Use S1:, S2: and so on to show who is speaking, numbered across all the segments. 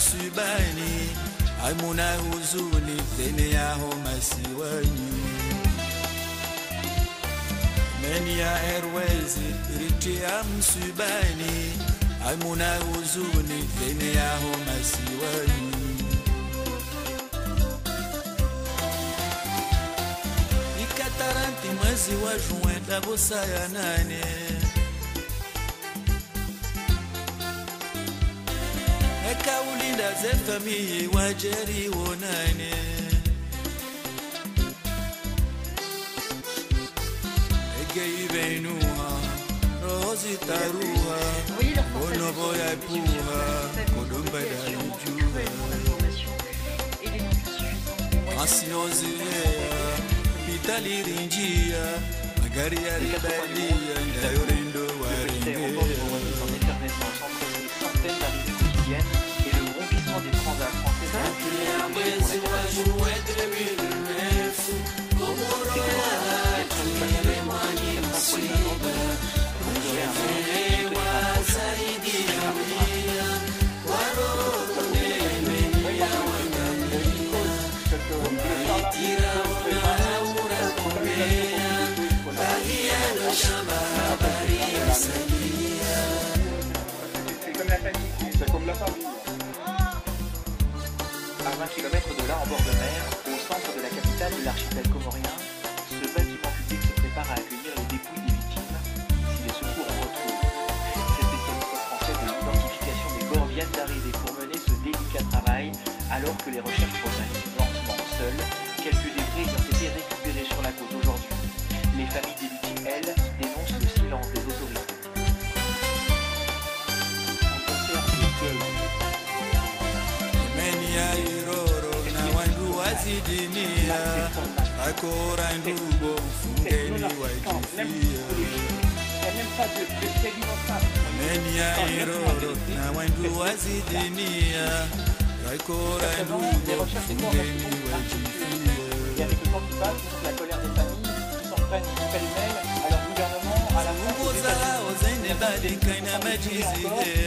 S1: msibani, hamuna huzuni deni yaho masiwani. Menia Airways iritia msibani, hamuna huzuni deni yaho masiwani. Ikataranti mwezi wa juin dabosa ya nane, eka ulinda ze famille wajeri wonane. Ege ibenuha rozi taruha onobo ya puha kodumba da yujuha ansiozilea pitali rinjia magari ya ribalia ndayorindo waringea.
S2: Et le groupissement des transats français
S3: c'est comme la famille.
S2: À 20 km de là, en bord de mer, au centre de la capitale de l'archipel comorien, ce bâtiment public se prépare à accueillir les dépouilles des victimes si les secours en retrouvent. Ces spécialistes français de l'identification des corps viennent d'arriver pour mener ce délicat travail alors que les recherches progressent lentement seules. Quelques débris ont été récupérés sur la côte aujourd'hui. Les familles des victimes, elles, dénoncent le silence des autorités.
S1: Zidinia akora ndugo fungeni waikifia menia iroro na wandu wazidinia akora ndugo fungeni waikifia.
S3: Et avec le temps qui passe, la colère des familles qui s'en prennent pêle-mêle à leur gouvernement, à la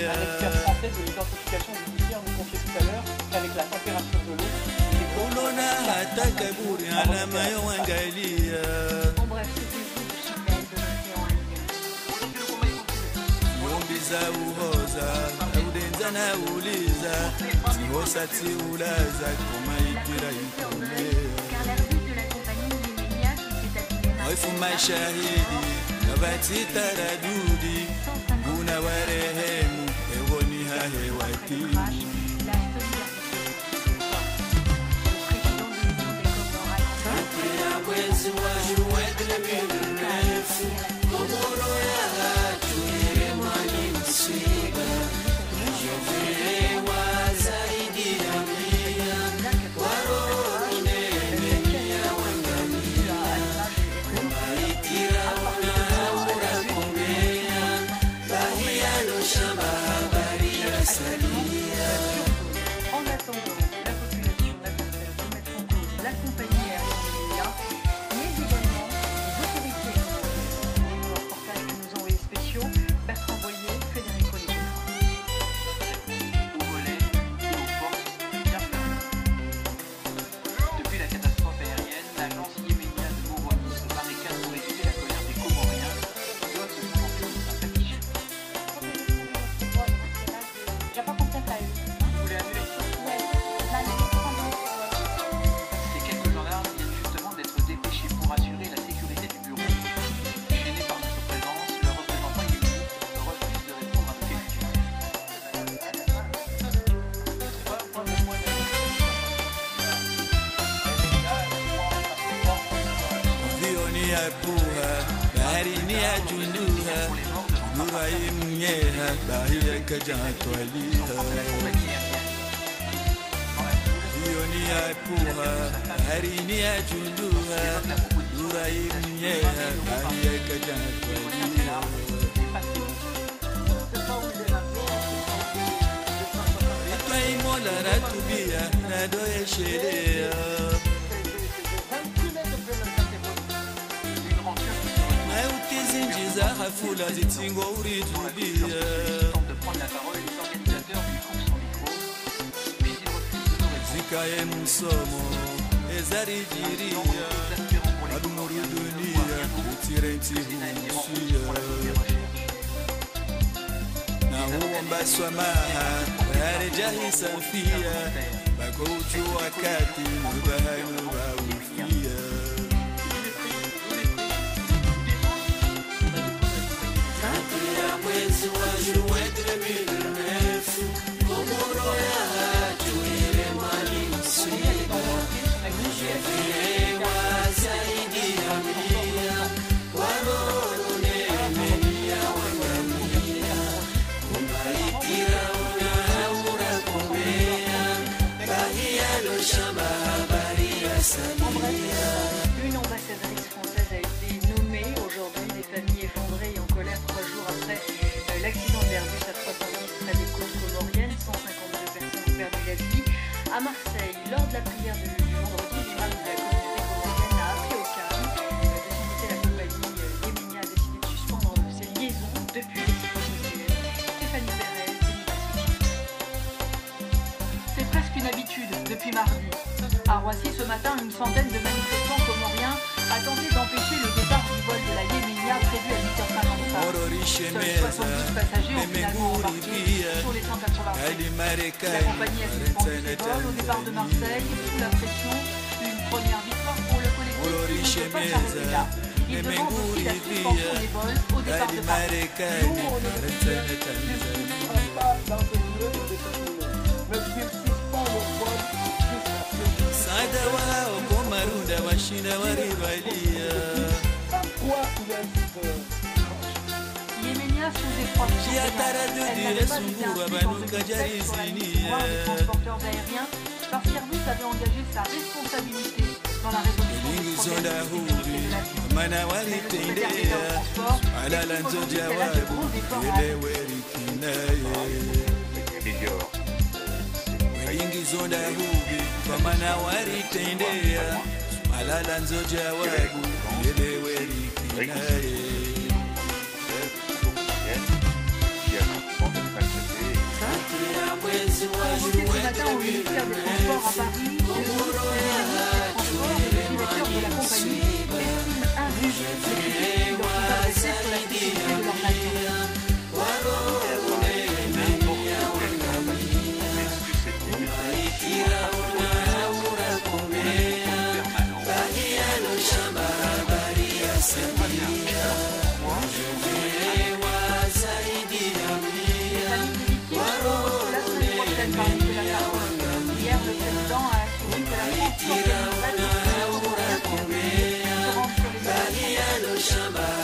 S3: un expert français de l'identification judiciaire nous confiait tout à l'heure qu'avec la température de l'eau,
S1: ulona hata kaburi alama yoangalia.
S4: En bref, c'était vous de Chipel de l'océan Indien.
S1: Mumbiza uhoza audenza na uliza sihosa tiulaza kumaitira ikomea.
S4: Car l'arbit de la compagnie Yéménia qui s'est appelée
S1: Waifuma shahidi kabati taradudi guna warehemu ewoni hahewati.
S4: En attendant, la population n'appelle de mettre en cause la compagnie aérienne Yéménia, mais également les autorités. Pour le reportage de nos envoyés spéciaux, Bertrand Boyer, Federico Leggero.
S2: Au volet et aux portes bien fermées. Depuis la catastrophe aérienne, l'agence Yéménia de Moroni se barricade pour éviter la colère des Comoriens qui doivent se comporter de sympathies. Vous voulez annuler? Ces quelques gendarmes viennent justement d'être dépêchés pour assurer la sécurité du bureau. Gêné par notre présence, le représentant yéménite refuse de répondre à nos questions.
S1: Vioni ya puha baharini ya junduha nurai mnyeha bahia kajatwaliha. Vioni ya puha baharini ya junduha nurai mnyeha bahia kajatwaliha. Itwa imola ratubia nadoye sherea. Zinjiza hafula zitsingo urijulia.
S2: Tente de prendre la parole, les organisateurs lui coupent son micro.
S1: Kaye musomo ezarijiria adumuru dunia tirenti husia na huomba swamaha yarejahi safia bakuchu wakati mubahanu baufia kati ya mwezi wa juin 2009 Komoro ya hatu ile mali msiba Njefiwa zaidi ya mia Waroro nemenia wangamia Kumbaitira unaura kumea Bahia lo shamba habari ya salia
S4: Une ambassadrice française a été nommée aujourd'hui. Des familles effondrées et en colère 3 jours après l'accident d'Airbus à 310 près des côtes comoriennes. 152 personnes ont perdu la vie. À Marseille, lors de la prière du vendredi, l'imam de la communauté comorienne a appelé au calme. De son côté, la compagnie Yéménia a décidé de suspendre ses liaisons depuis les sites industriels. Stéphanie Perez, c'est presque une habitude depuis mardi. À Roissy, ce matin, une centaine de manifestants comoriens a tenté d'empêcher le départ du vol de la Yéménia prévu à 8h55. Seuls 72 passagers ont finalement embarqué sur les 180. La compagnie a suspendu ses vols au départ de Marseille sous la pression. Une première victoire pour le collectif qui ne peut pas s'arrêter là. Il demande aussi la suspension des vols au départ de Paris. L'ombre de Yéménia sous effraction. Elle n'avait pas été inscrite dans le texte sur la mise au pouvoir des transporteurs aériens parce qu'Airbus avait engagé sa responsabilité dans la résolution des problèmes de sécurité de l'avion. Mais le secrétaire d'État au transport explique aujourd'hui qu'elle a de gros efforts à
S1: Ingizonda hubi Kamana waritendea Malala nzoja wagu Yeleweri kinaye
S4: Convoqué ce matin au ministère des Transports à Paris, le directeur de la compagnie estime injuste les critiques qui leur sont adressées sur la sécurité de leur navire. Hier, le président a assuré que la France se rend sur les